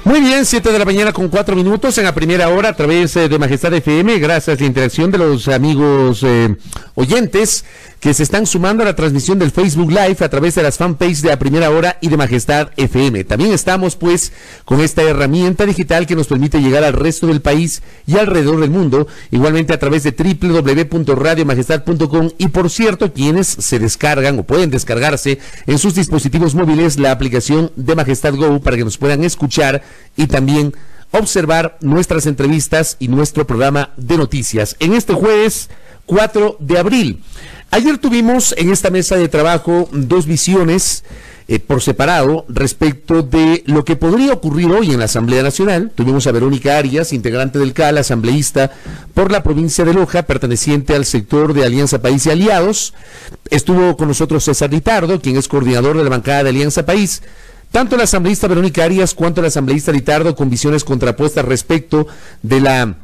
Muy bien, 7 de la mañana con 4 minutos en la primera hora a través de Majestad FM, gracias a la interacción de los amigos oyentes que se están sumando a la transmisión del Facebook Live a través de las fanpages de La Primera Hora y de Majestad FM. También estamos pues con esta herramienta digital que nos permite llegar al resto del país y alrededor del mundo, igualmente a través de www.radiomajestad.com, y por cierto, quienes se descargan o pueden descargarse en sus dispositivos móviles la aplicación de Majestad Go para que nos puedan escuchar y también observar nuestras entrevistas y nuestro programa de noticias en este jueves 4 de abril. Ayer tuvimos en esta mesa de trabajo dos visiones por separado respecto de lo que podría ocurrir hoy en la Asamblea Nacional. Tuvimos a Verónica Arias, integrante del CAL, asambleísta por la provincia de Loja, perteneciente al sector de Alianza País y Aliados. Estuvo con nosotros César Litardo, quien es coordinador de la bancada de Alianza País. Tanto la asambleísta Verónica Arias cuanto el asambleísta Litardo con visiones contrapuestas respecto de la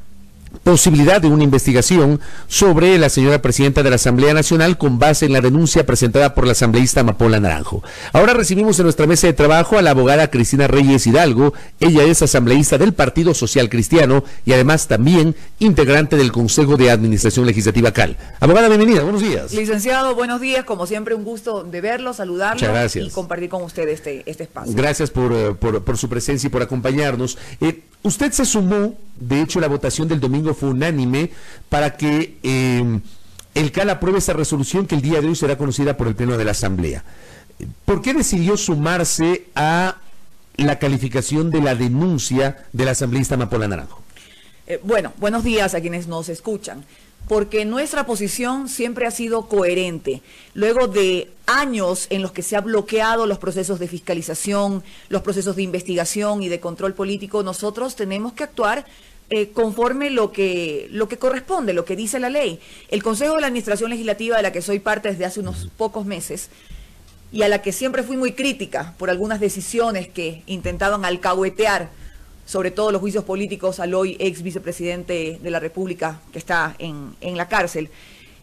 posibilidad de una investigación sobre la señora presidenta de la Asamblea Nacional con base en la denuncia presentada por la asambleísta Amapola Naranjo. Ahora recibimos en nuestra mesa de trabajo a la abogada Cristina Reyes Hidalgo. Ella es asambleísta del Partido Social Cristiano y además también integrante del Consejo de Administración Legislativa CAL. Abogada, bienvenida, buenos días. Licenciado, buenos días, como siempre un gusto de verlo, saludarlo y compartir con usted este espacio. Gracias por su presencia y por acompañarnos. Usted se sumó, de hecho la votación del domingo fue unánime para que el CAL apruebe esa resolución que el día de hoy será conocida por el Pleno de la Asamblea. ¿Por qué decidió sumarse a la calificación de la denuncia de la asambleísta Amapola Naranjo? Bueno, buenos días a quienes nos escuchan. Porque nuestra posición siempre ha sido coherente. Luego de años en los que se han bloqueado los procesos de fiscalización, los procesos de investigación y de control político, nosotros tenemos que actuar conforme lo que corresponde, lo que dice la ley. El Consejo de la Administración Legislativa, de la que soy parte desde hace unos pocos meses, y a la que siempre fui muy crítica por algunas decisiones que intentaban alcahuetear sobre todo los juicios políticos al hoy ex vicepresidente de la República que está en la cárcel,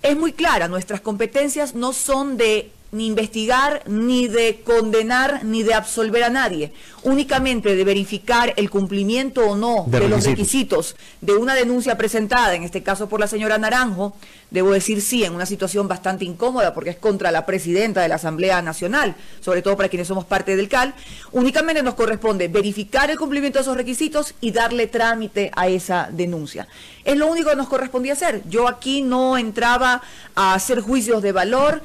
es muy clara. Nuestras competencias no son de ni investigar, ni de condenar, ni de absolver a nadie, únicamente de verificar el cumplimiento o no de los requisitos de una denuncia presentada, en este caso por la señora Naranjo. Debo decir sí, en una situación bastante incómoda porque es contra la presidenta de la Asamblea Nacional, sobre todo para quienes somos parte del CAL. Únicamente nos corresponde verificar el cumplimiento de esos requisitos y darle trámite a esa denuncia. Es lo único que nos correspondía hacer. Yo aquí no entraba a hacer juicios de valor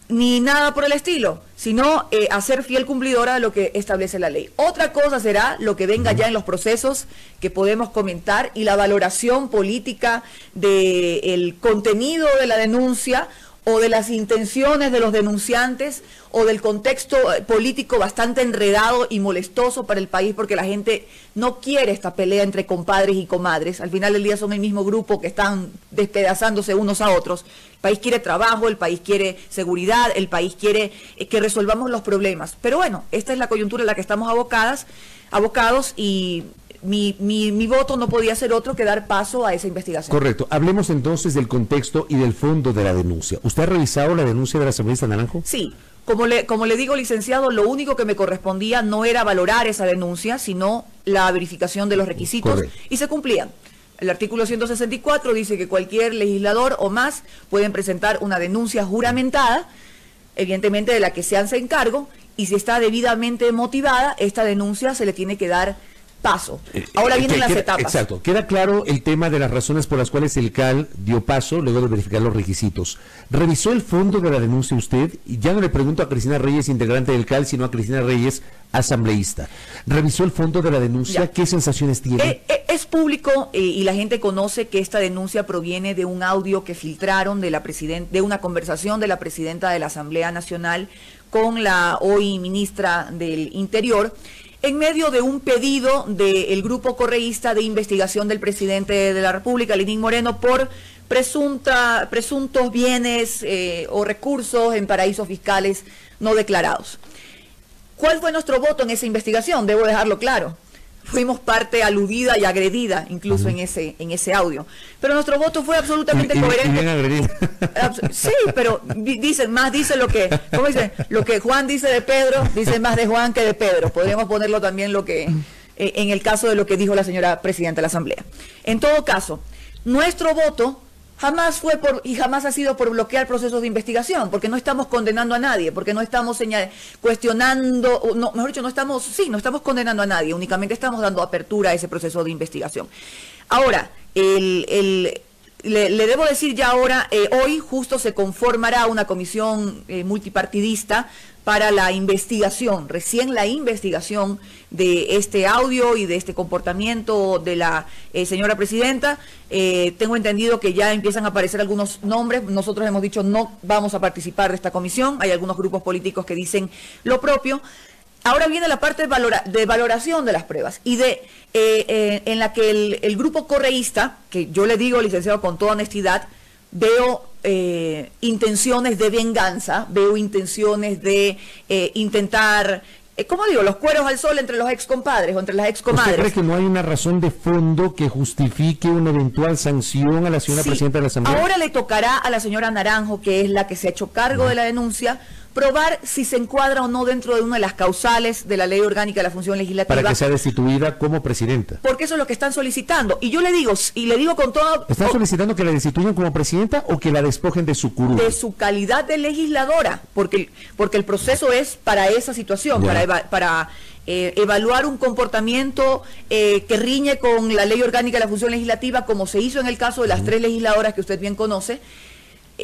ni nada por el estilo, sino a ser fiel cumplidora de lo que establece la ley. Otra cosa será lo que venga ya en los procesos que podemos comentar y la valoración política del contenido de la denuncia o de las intenciones de los denunciantes o del contexto político bastante enredado y molestoso para el país, porque la gente no quiere esta pelea entre compadres y comadres. Al final del día son el mismo grupo que están despedazándose unos a otros. El país quiere trabajo, el país quiere seguridad, el país quiere que resolvamos los problemas. Pero bueno, esta es la coyuntura en la que estamos abocados y mi voto no podía ser otro que dar paso a esa investigación. Correcto. Hablemos entonces del contexto y del fondo de la denuncia. ¿Usted ha revisado la denuncia de la asambleísta Naranjo? Sí. Como le digo, licenciado, lo único que me correspondía no era valorar esa denuncia, sino la verificación de los requisitos. Correcto. Y se cumplían. El artículo 164 dice que cualquier legislador o más pueden presentar una denuncia juramentada, evidentemente de la que se hace encargo, y si está debidamente motivada, esta denuncia se le tiene que dar paso. Ahora vienen las etapas. Exacto. Queda claro el tema de las razones por las cuales el CAL dio paso luego de verificar los requisitos. ¿Revisó el fondo de la denuncia usted? Y ya no le pregunto a Cristina Reyes, integrante del CAL, sino a Cristina Reyes, asambleísta. ¿Revisó el fondo de la denuncia? ¿Qué sensaciones tiene? Es público y la gente conoce que esta denuncia proviene de un audio que filtraron de una conversación de la presidenta de la Asamblea Nacional con la hoy ministra del Interior, en medio de un pedido del grupo correísta de investigación del presidente de la República, Lenín Moreno, por presuntos bienes o recursos en paraísos fiscales no declarados. ¿Cuál fue nuestro voto en esa investigación? Debo dejarlo claro. Fuimos parte aludida y agredida, incluso en ese audio. Pero nuestro voto fue absolutamente coherente. Y bien agredida. Sí, pero dice lo que, ¿cómo dicen? Lo que Juan dice de Pedro, dice más de Juan que de Pedro. Podríamos ponerlo también lo que en el caso de lo que dijo la señora presidenta de la Asamblea. En todo caso, nuestro voto jamás fue y jamás ha sido por bloquear procesos de investigación, porque no estamos condenando a nadie, porque no estamos cuestionando, no, mejor dicho, no estamos condenando a nadie, únicamente estamos dando apertura a ese proceso de investigación. Ahora, le debo decir ya ahora, hoy justo se conformará una comisión multipartidista para la investigación, recién la investigación de este audio y de este comportamiento de la señora presidenta. Tengo entendido que ya empiezan a aparecer algunos nombres. Nosotros hemos dicho no vamos a participar de esta comisión. Hay algunos grupos políticos que dicen lo propio. Ahora viene la parte de valoración de las pruebas y en la que el grupo correísta, que yo le digo, licenciado, con toda honestidad, veo intenciones de venganza, veo intenciones de intentar, ¿cómo digo?, los cueros al sol entre los excompadres o entre las excomadres. ¿Usted cree que no hay una razón de fondo que justifique una eventual sanción a la señora presidenta de la Asamblea? Ahora le tocará a la señora Naranjo, que es la que se ha hecho cargo de la denuncia, probar si se encuadra o no dentro de una de las causales de la Ley Orgánica de la Función Legislativa. Para que sea destituida como presidenta. Porque eso es lo que están solicitando. Y yo le digo con todo... ¿Están solicitando que la destituyan como presidenta o que la despojen de su curul? De su calidad de legisladora, porque el proceso es para esa situación, para evaluar un comportamiento que riñe con la Ley Orgánica de la Función Legislativa, como se hizo en el caso de las 3 legisladoras que usted bien conoce,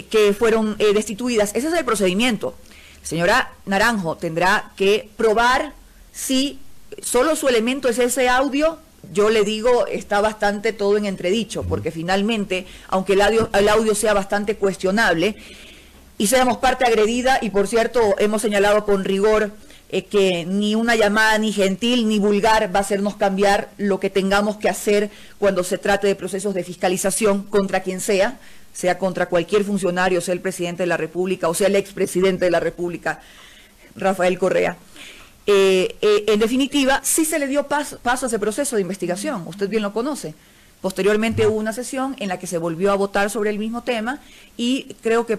que fueron destituidas. Ese es el procedimiento. Señora Naranjo tendrá que probar si solo su elemento es ese audio. Yo le digo, está bastante todo en entredicho, porque finalmente, aunque el audio sea bastante cuestionable, y seamos parte agredida, y por cierto, hemos señalado con rigor que ni una llamada ni gentil ni vulgar va a hacernos cambiar lo que tengamos que hacer cuando se trate de procesos de fiscalización contra quien sea contra cualquier funcionario, sea el presidente de la República o sea el expresidente de la República, Rafael Correa. En definitiva, sí se le dio paso a ese proceso de investigación, usted bien lo conoce. Posteriormente hubo una sesión en la que se volvió a votar sobre el mismo tema y creo que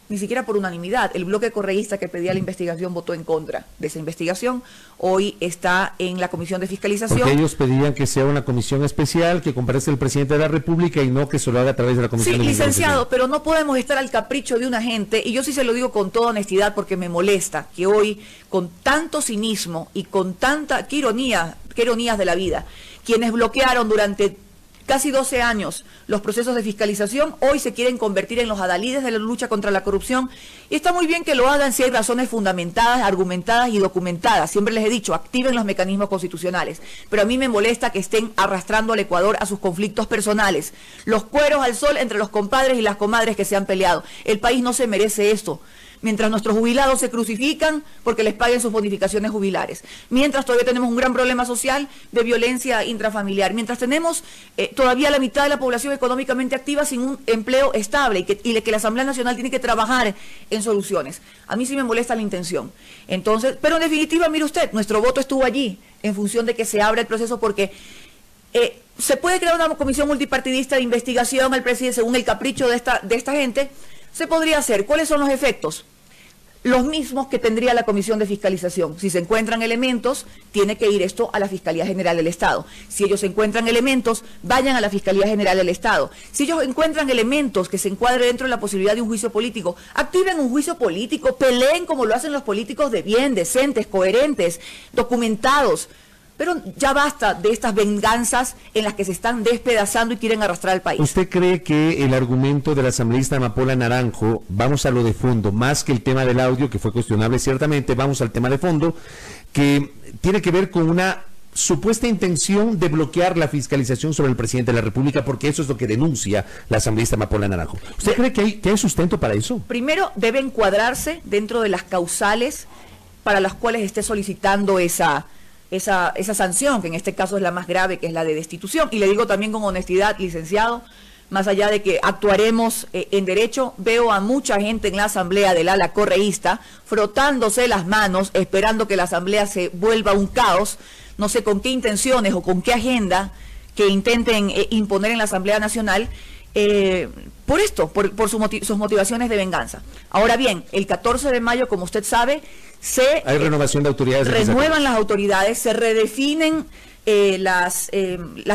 ni siquiera por unanimidad, el bloque correísta que pedía la investigación votó en contra de esa investigación. Hoy está en la Comisión de Fiscalización. Porque ellos pedían que sea una comisión especial, que comparezca el presidente de la República y no que se lo haga a través de la Comisión de Fiscalización. Sí, licenciado, pero no podemos estar al capricho de una gente, y yo sí se lo digo con toda honestidad porque me molesta que hoy, con tanto cinismo y con tanta ironías de la vida, quienes bloquearon durante casi 12 años los procesos de fiscalización, hoy se quieren convertir en los adalides de la lucha contra la corrupción. Y está muy bien que lo hagan si hay razones fundamentadas, argumentadas y documentadas. Siempre les he dicho, activen los mecanismos constitucionales. Pero a mí me molesta que estén arrastrando al Ecuador a sus conflictos personales. Los cueros al sol entre los compadres y las comadres que se han peleado. El país no se merece esto. Mientras nuestros jubilados se crucifican porque les paguen sus bonificaciones jubilares, mientras todavía tenemos un gran problema social de violencia intrafamiliar, mientras tenemos todavía la mitad de la población económicamente activa sin un empleo estable y que la Asamblea Nacional tiene que trabajar en soluciones. A mí sí me molesta la intención. Entonces, pero en definitiva, mire usted, nuestro voto estuvo allí en función de que se abra el proceso porque se puede crear una comisión multipartidista de investigación al presidente según el capricho de esta gente. Se podría hacer. ¿Cuáles son los efectos? Los mismos que tendría la Comisión de Fiscalización. Si se encuentran elementos, tiene que ir esto a la Fiscalía General del Estado. Si ellos encuentran elementos, vayan a la Fiscalía General del Estado. Si ellos encuentran elementos que se encuadren dentro de la posibilidad de un juicio político, activen un juicio político, peleen como lo hacen los políticos de bien, decentes, coherentes, documentados. Pero ya basta de estas venganzas en las que se están despedazando y quieren arrastrar al país. ¿Usted cree que el argumento de la asambleísta Amapola Naranjo, vamos a lo de fondo, más que el tema del audio, que fue cuestionable ciertamente, vamos al tema de fondo, que tiene que ver con una supuesta intención de bloquear la fiscalización sobre el presidente de la República, porque eso es lo que denuncia la asambleísta Amapola Naranjo? ¿Usted cree que hay sustento para eso? Primero, debe encuadrarse dentro de las causales para las cuales esté solicitando esa sanción, que en este caso es la más grave, que es la de destitución. Y le digo también con honestidad, licenciado, más allá de que actuaremos en derecho, veo a mucha gente en la asamblea del ala correísta frotándose las manos, esperando que la asamblea se vuelva un caos, no sé con qué intenciones o con qué agenda que intenten imponer en la Asamblea Nacional, por esto, por sus motivaciones de venganza. Ahora bien, el 14 de mayo, como usted sabe, hay renovación de autoridades. Renuevan las autoridades, se redefinen las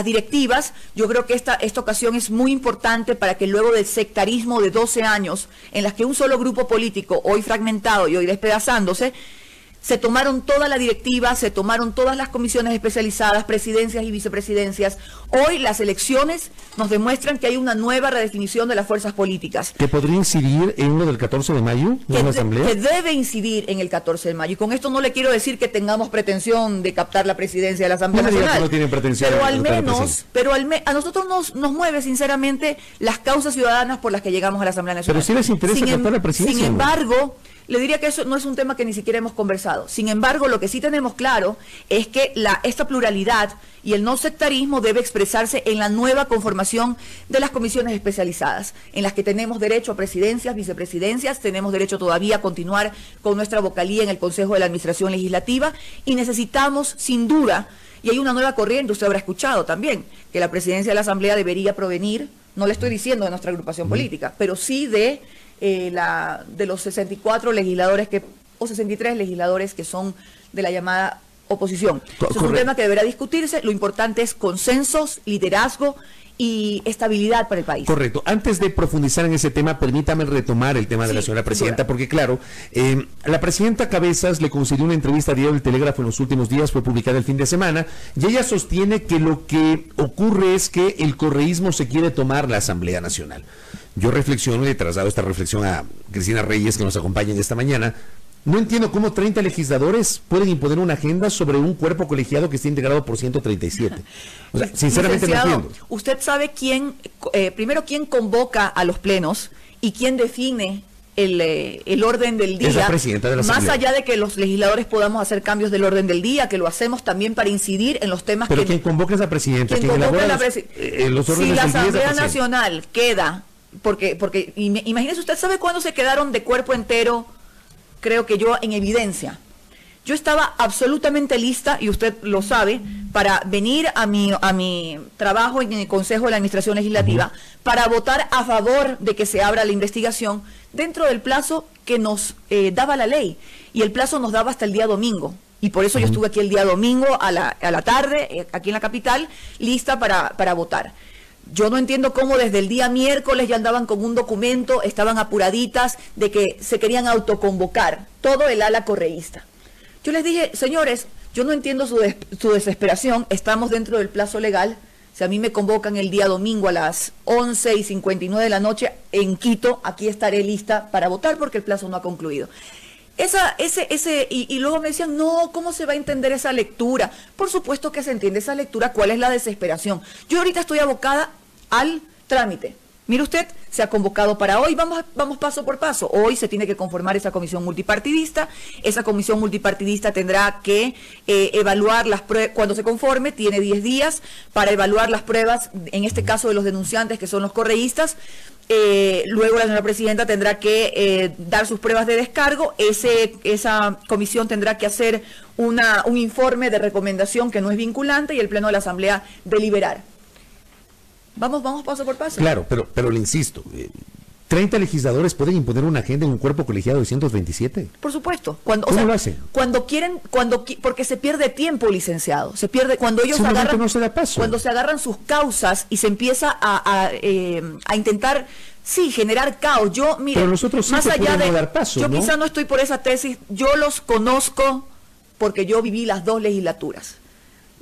directivas. Yo creo que esta ocasión es muy importante para que luego del sectarismo de 12 años, en las que un solo grupo político, hoy fragmentado y hoy despedazándose, se tomaron toda la directiva, se tomaron todas las comisiones especializadas, presidencias y vicepresidencias. Hoy las elecciones nos demuestran que hay una nueva redefinición de las fuerzas políticas. ¿Que podría incidir en lo del 14 de mayo, en la Asamblea? Que debe incidir en el 14 de mayo. Y con esto no le quiero decir que tengamos pretensión de captar la presidencia de la Asamblea Nacional. No tienen pretensión, pero a nosotros nos mueve sinceramente las causas ciudadanas por las que llegamos a la Asamblea Nacional. Pero sí les interesa captar la presidencia. Sin embargo, le diría que eso no es un tema que ni siquiera hemos conversado. Sin embargo, lo que sí tenemos claro es que esta pluralidad y el no sectarismo debe expresarse en la nueva conformación de las comisiones especializadas, en las que tenemos derecho a presidencias, vicepresidencias, tenemos derecho todavía a continuar con nuestra vocalía en el Consejo de la Administración Legislativa, y necesitamos, sin duda, y hay una nueva corriente, usted habrá escuchado también, que la presidencia de la Asamblea debería provenir, no le estoy diciendo de nuestra agrupación política, pero sí de los 64 legisladores o 63 legisladores que son de la llamada oposición. Es un tema que deberá discutirse. Lo importante es consensos, liderazgo y estabilidad para el país. Correcto. Antes de profundizar en ese tema, permítame retomar el tema de la señora presidenta, porque claro, la presidenta Cabezas le concedió una entrevista a Diario El Telégrafo en los últimos días, fue publicada el fin de semana, y ella sostiene que lo que ocurre es que el correísmo se quiere tomar la Asamblea Nacional. Yo reflexiono y he trasladado esta reflexión a Cristina Reyes, que nos acompaña esta mañana. No entiendo cómo 30 legisladores pueden imponer una agenda sobre un cuerpo colegiado que está integrado por 137. O sea, sinceramente no entiendo. ¿Usted sabe primero quién convoca a los plenos y quién define el orden del día? Es la presidenta de la Asamblea. Más allá de que los legisladores podamos hacer cambios del orden del día, que lo hacemos también para incidir en los temas. Pero quien convoca es la presidenta. Quien elabora los órdenes si la Asamblea Nacional queda, porque imagínese usted, ¿sabe cuándo se quedaron de cuerpo entero? Creo que yo en evidencia. Yo estaba absolutamente lista, y usted lo sabe, para venir a mi trabajo en el Consejo de la Administración Legislativa, para votar a favor de que se abra la investigación dentro del plazo que nos daba la ley. Y el plazo nos daba hasta el día domingo. Y por eso yo estuve aquí el día domingo a la tarde, aquí en la capital, lista para votar. Yo no entiendo cómo desde el día miércoles ya andaban con un documento, estaban apuraditas de que se querían autoconvocar, todo el ala correísta. Yo les dije, señores, yo no entiendo su desesperación, estamos dentro del plazo legal. Si a mí me convocan el día domingo a las 11:59 de la noche en Quito, aquí estaré lista para votar porque el plazo no ha concluido. Y luego me decían, no, ¿cómo se va a entender esa lectura? Por supuesto que se entiende esa lectura. ¿Cuál es la desesperación? Yo ahorita estoy abocada al trámite. Mire usted, se ha convocado para hoy, vamos paso por paso. Hoy se tiene que conformar esa comisión multipartidista. Esa comisión multipartidista tendrá que evaluar las pruebas. Cuando se conforme, tiene 10 días para evaluar las pruebas, en este caso de los denunciantes, que son los correístas. Luego la señora presidenta tendrá que dar sus pruebas de descargo. Esa comisión tendrá que hacer un informe de recomendación que no es vinculante, y el Pleno de la Asamblea deliberar. Vamos paso por paso. Claro, pero le insisto, 30 legisladores pueden imponer una agenda en un cuerpo colegiado de 127. Por supuesto. ¿Cómo lo hacen? Cuando quieren, porque se pierde tiempo, licenciado. Se pierde cuando ellos agarran, no se da paso. Cuando se agarran sus causas y se empieza a intentar, sí, generar caos. Yo, mire, pero nosotros sí, más allá de dar paso, yo quizá no estoy por esa tesis. Yo los conozco porque yo viví las dos legislaturas.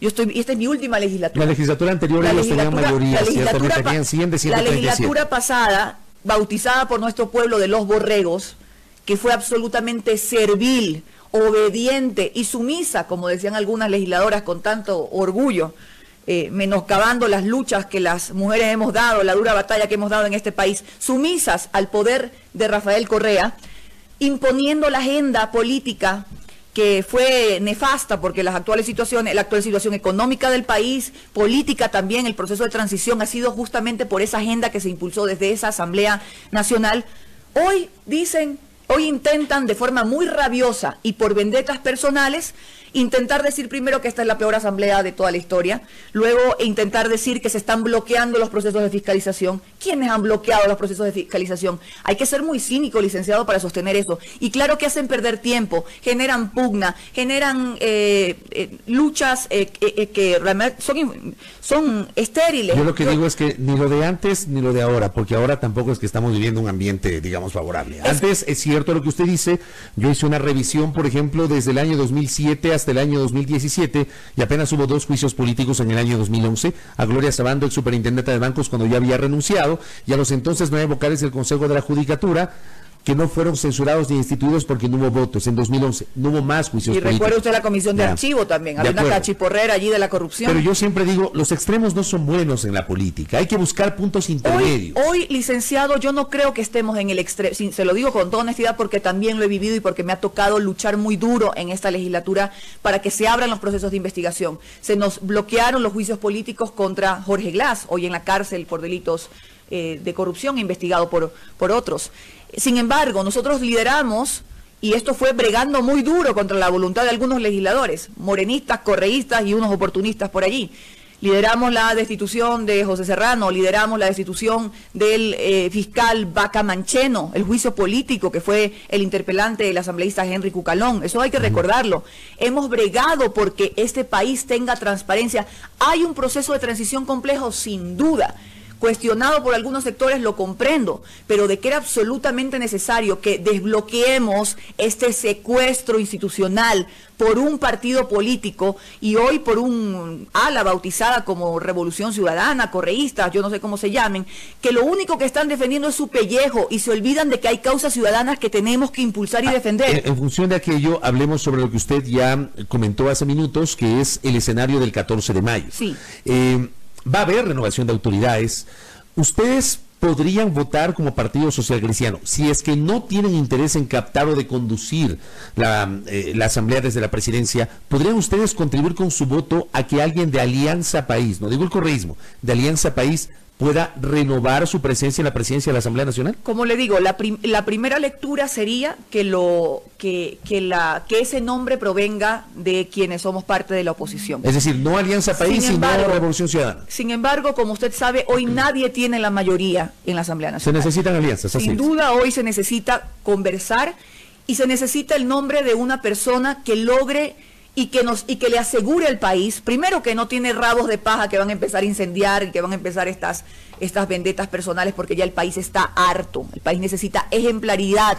Esta es mi última legislatura. La legislatura anterior ellos tenían mayoría, la legislatura pasada, bautizada por nuestro pueblo de los borregos, que fue absolutamente servil, obediente y sumisa, como decían algunas legisladoras con tanto orgullo, menoscabando las luchas que las mujeres hemos dado, la dura batalla que hemos dado en este país, sumisas al poder de Rafael Correa, imponiendo la agenda política que fue nefasta, porque la actual situación económica del país, política también, el proceso de transición ha sido justamente por esa agenda que se impulsó desde esa Asamblea Nacional. Hoy dicen, Hoy intentan de forma muy rabiosa y por vendetas personales intentar decir primero que esta es la peor asamblea de toda la historia, luego intentar decir que se están bloqueando los procesos de fiscalización. ¿Quiénes han bloqueado los procesos de fiscalización? Hay que ser muy cínico, licenciado, para sostener eso. Y claro que hacen perder tiempo, generan pugna, generan luchas que realmente son estériles. Yo lo que digo es que ni lo de antes ni lo de ahora, porque ahora tampoco es que estamos viviendo un ambiente, digamos, favorable. Antes es cierto lo que usted dice, yo hice una revisión, por ejemplo, desde el año 2007 hasta el año 2017, y apenas hubo 2 juicios políticos en el año 2011, a Gloria Sabando, ex superintendente de bancos, cuando ya había renunciado, y a los entonces 9 vocales del Consejo de la Judicatura, que no fueron censurados ni instituidos porque no hubo votos. En 2011 no hubo más juicios políticos. Y recuerda usted la comisión de archivo también, había una cachiporrera allí de la corrupción. Pero yo siempre digo, los extremos no son buenos en la política, hay que buscar puntos intermedios. Hoy, licenciado, yo no creo que estemos en el extremo, se lo digo con toda honestidad porque también lo he vivido y porque me ha tocado luchar muy duro en esta legislatura para que se abran los procesos de investigación. Se nos bloquearon los juicios políticos contra Jorge Glass, hoy en la cárcel por delitos de corrupción, investigado por otros. Sin embargo, nosotros lideramos, y esto fue bregando muy duro contra la voluntad de algunos legisladores, morenistas, correístas y unos oportunistas por allí. Lideramos la destitución de José Serrano, lideramos la destitución del fiscal Vaca Mancheno, el juicio político que fue el interpelante del asambleísta Henry Cucalón. Eso hay que recordarlo. Hemos bregado porque este país tenga transparencia. Hay un proceso de transición complejo, sin duda. Cuestionado por algunos sectores, lo comprendo, pero de que era absolutamente necesario que desbloqueemos este secuestro institucional por un partido político y hoy por un ala bautizada como Revolución Ciudadana, correístas, yo no sé cómo se llamen, que lo único que están defendiendo es su pellejo y se olvidan de que hay causas ciudadanas que tenemos que impulsar y defender. En función de aquello, hablemos sobre lo que usted ya comentó hace minutos, que es el escenario del 14 de mayo. Sí. Va a haber renovación de autoridades. Ustedes podrían votar como Partido Social Cristiano, si es que no tienen interés en captar o de conducir la asamblea desde la presidencia, ¿podrían ustedes contribuir con su voto a que alguien de Alianza País, no digo el correísmo, de Alianza País, pueda renovar su presencia en la presidencia de la Asamblea Nacional? Como le digo, la primera lectura sería que ese nombre provenga de quienes somos parte de la oposición. Es decir, no Alianza País, sino Revolución Ciudadana. Sin embargo, como usted sabe, hoy nadie tiene la mayoría en la Asamblea Nacional. Se necesitan alianzas, así Sin duda, hoy se necesita conversar y se necesita el nombre de una persona que logre y que le asegure al país, primero, que no tiene rabos de paja que van a empezar a incendiar y que van a empezar estas vendetas personales, porque ya el país está harto. El país necesita ejemplaridad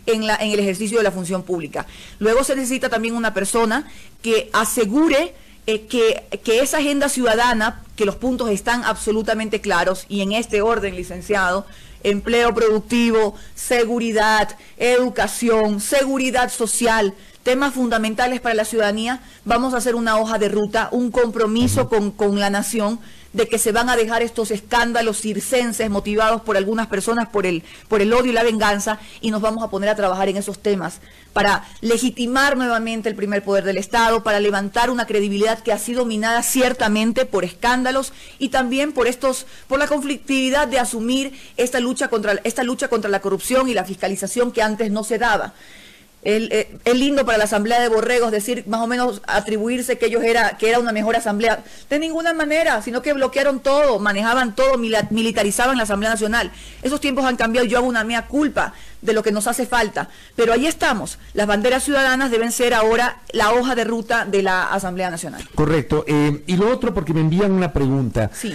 en el ejercicio de la función pública. Luego se necesita también una persona que asegure que esa agenda ciudadana, que los puntos están absolutamente claros, y en este orden, licenciado: empleo productivo, seguridad, educación, seguridad social, temas fundamentales para la ciudadanía. Vamos a hacer una hoja de ruta, un compromiso con la nación de que se van a dejar estos escándalos circenses motivados por algunas personas por el odio y la venganza, y nos vamos a poner a trabajar en esos temas para legitimar nuevamente el primer poder del Estado, para levantar una credibilidad que ha sido minada ciertamente por escándalos y también por la conflictividad de asumir esta lucha contra la corrupción y la fiscalización que antes no se daba. Es lindo para la Asamblea de Borregos decir, más o menos atribuirse que era una mejor asamblea. De ninguna manera, sino que bloquearon todo, manejaban todo, militarizaban la Asamblea Nacional. Esos tiempos han cambiado, yo hago una mea culpa de lo que nos hace falta. Pero ahí estamos, las banderas ciudadanas deben ser ahora la hoja de ruta de la Asamblea Nacional. Correcto. Y lo otro, porque me envían una pregunta. Sí.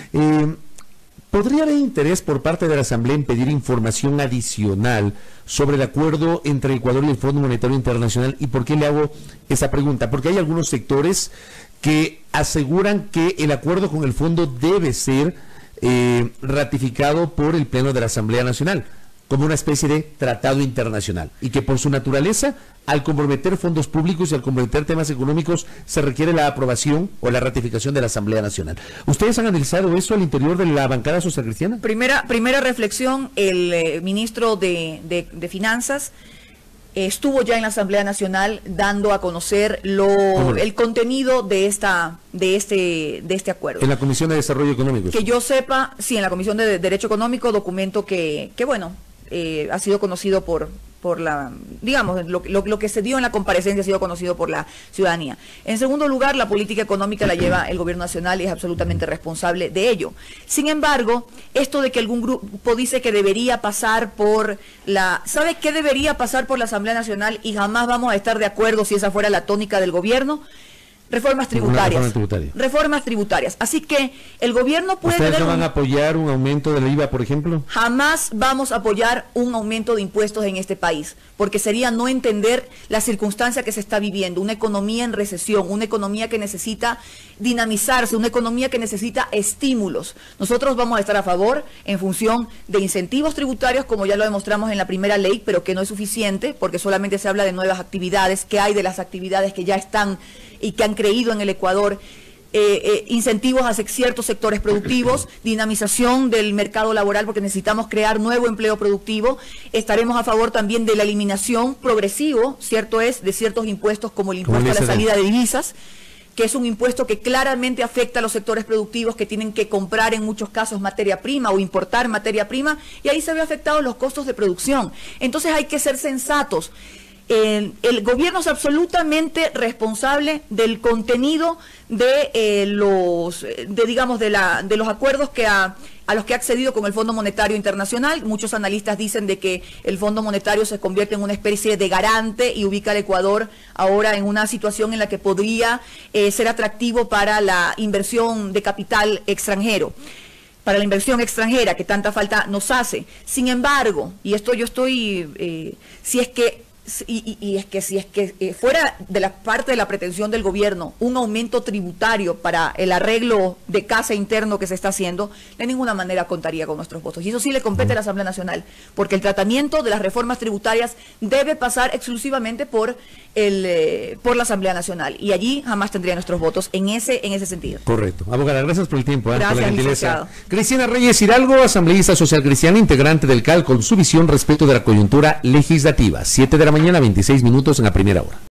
¿Podría haber interés por parte de la Asamblea en pedir información adicional sobre el acuerdo entre Ecuador y el Fondo Monetario Internacional? ¿Y por qué le hago esa pregunta? Porque hay algunos sectores que aseguran que el acuerdo con el fondo debe ser ratificado por el Pleno de la Asamblea Nacional, como una especie de tratado internacional, y que por su naturaleza, al comprometer fondos públicos y al comprometer temas económicos, se requiere la aprobación o la ratificación de la Asamblea Nacional. ¿Ustedes han analizado eso al interior de la bancada socialcristiana? Primera reflexión: el ministro de Finanzas estuvo ya en la Asamblea Nacional dando a conocer el contenido de este acuerdo. En la Comisión de Desarrollo Económico. Que yo sepa, sí, en la Comisión de Derecho Económico, documento que bueno, ha sido conocido por la, digamos, lo que se dio en la comparecencia ha sido conocido por la ciudadanía. En segundo lugar, la política económica la lleva el gobierno nacional y es absolutamente responsable de ello. Sin embargo, esto de que algún grupo dice que debería pasar por ¿sabe qué debería pasar por la Asamblea Nacional? Y jamás vamos a estar de acuerdo si esa fuera la tónica del gobierno. Reformas tributarias. Reformas tributarias. Así que el gobierno puede... ¿Ustedes no van a apoyar un aumento del IVA, por ejemplo? Jamás vamos a apoyar un aumento de impuestos en este país, porque sería no entender la circunstancia que se está viviendo, una economía en recesión, una economía que necesita dinamizarse, una economía que necesita estímulos. Nosotros vamos a estar a favor en función de incentivos tributarios, como ya lo demostramos en la primera ley, pero que no es suficiente, porque solamente se habla de nuevas actividades, que hay de las actividades que ya están y que han creído en el Ecuador, incentivos hacia ciertos sectores productivos, dinamización del mercado laboral porque necesitamos crear nuevo empleo productivo. Estaremos a favor también de la eliminación progresivo, cierto es, de ciertos impuestos como el impuesto a la salida de divisas, que es un impuesto que claramente afecta a los sectores productivos que tienen que comprar en muchos casos materia prima o importar materia prima, y ahí se ve afectados los costos de producción. Entonces hay que ser sensatos. El gobierno es absolutamente responsable del contenido de los acuerdos a los que ha accedido con el Fondo Monetario Internacional. Muchos analistas dicen de que el Fondo Monetario se convierte en una especie de garante y ubica al Ecuador ahora en una situación en la que podría ser atractivo para la inversión de capital extranjero, para la inversión extranjera que tanta falta nos hace. Sin embargo, y esto yo estoy, si es que fuera de la parte de la pretensión del gobierno un aumento tributario para el arreglo de casa interno que se está haciendo, de ninguna manera contaría con nuestros votos. Y eso sí le compete a la Asamblea Nacional, porque el tratamiento de las reformas tributarias debe pasar exclusivamente por la Asamblea Nacional, y allí jamás tendría nuestros votos en ese sentido. Correcto. Abogada, gracias por el tiempo. Gracias, por la gentileza. licenciado. Cristiana Reyes Hidalgo, asambleísta social cristiana, integrante del CAL, con su visión respecto de la coyuntura legislativa. 7 de la mañana, 26 minutos en la primera hora.